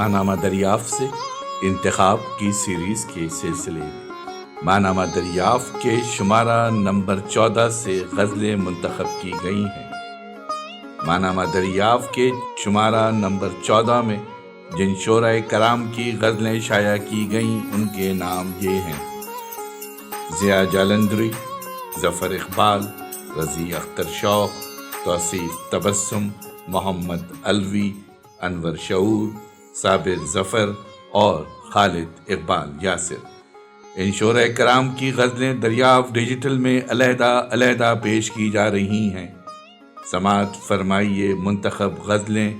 ماہنامہ دریافت سے انتخاب کی سیریز کے سلسلے میں ماہنامہ دریافت کے شمارہ نمبر 14 سے غزلیں منتخب کی گئی ہیں۔ ماہنامہ دریافت کے شمارہ نمبر 14 میں جن شعراء کرام کی غزلیں شائع کی گئیں ان کے نام یہ ہیں: ضیاء جالندھری، ظفر اقبال، رضی اختر شوق، توصیف تبسم، محمد علوی، انور شعور، صابر ظفر اور خالد اقبال یاسر۔ ان شعراء کرام کی غزلیں دریافت ڈیجیٹل میں علیحدہ علیحدہ پیش کی جا رہی ہیں۔ سماعت فرمائیے منتخب غزلیں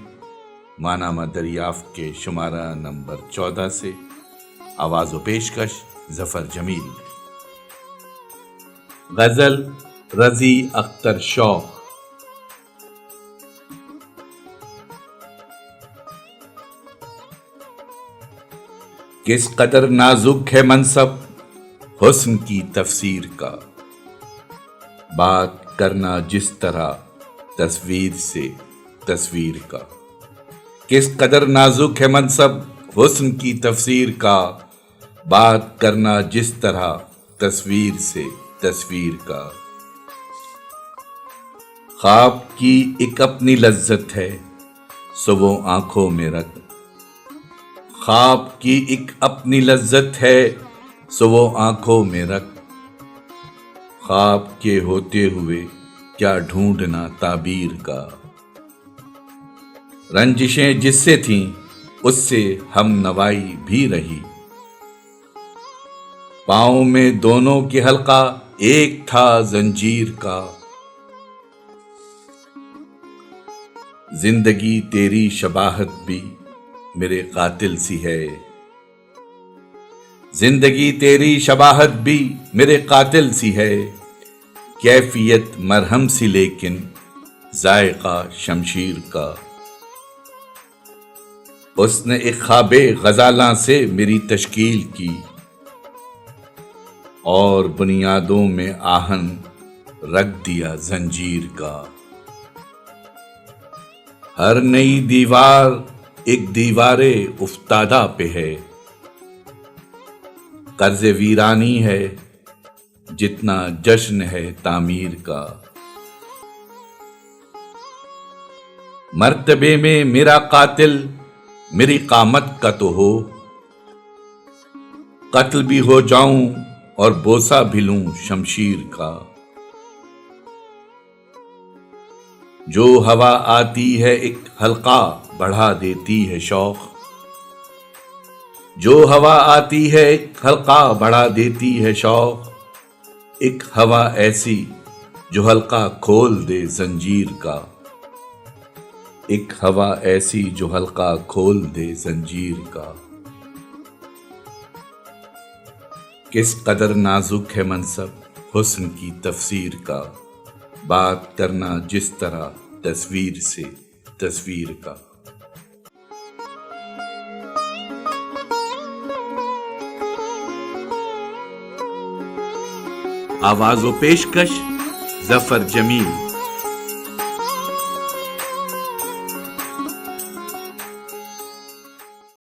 ماہنامہ دریافت کے شمارہ نمبر 14 سے۔ آواز و پیشکش ظفر جمیل۔ غزل رضی اختر شوق۔ کس قدر نازک ہے منصب حسن کی تفسیر کا، بات کرنا جس طرح تصویر سے تصویر کا۔ کس قدر نازک ہے منصب حسن کی تفسیر کا، بات کرنا جس طرح تصویر سے تصویر کا۔ خواب کی ایک اپنی لذت ہے سو وہ آنکھوں میں رکھ، خواب کی ایک اپنی لذت ہے سو وہ آنکھوں میں رکھ۔ خواب کے ہوتے ہوئے کیا ڈھونڈنا تعبیر کا، رنجشیں جس سے تھیں اس سے ہم نوائی بھی رہی۔ پاؤں میں دونوں کے حلقہ ایک تھا زنجیر کا۔ زندگی تیری شباہت بھی میرے قاتل سی ہے، زندگی تیری شباہت بھی میرے قاتل سی ہے۔ کیفیت مرہم سی لیکن ذائقہ شمشیر کا۔ اس نے ایک خواب غزالاں سے میری تشکیل کی، اور بنیادوں میں آہن رکھ دیا زنجیر کا۔ ہر نئی دیوار ایک دیوار افتادہ پہ ہے، قرض ویرانی ہے جتنا جشن ہے تعمیر کا۔ مرتبے میں میرا قاتل میری قامت کا تو ہو، قتل بھی ہو جاؤں اور بوسہ بھی لوں شمشیر کا۔ جو ہوا آتی ہے ایک حلقہ بڑھا دیتی ہے شوق، جو ہوا آتی ہے ایک حلقہ بڑھا دیتی ہے شوق۔ ایک ہوا ایسی جو حلقہ کھول دے زنجیر کا، ایک ہوا ایسی جو حلقہ کھول دے زنجیر کا۔ کس قدر نازک ہے منصب حسن کی تفسیر کا، بات کرنا جس طرح تصویر سے تصویر کا۔ آواز و پیشکش ظفر جمیل۔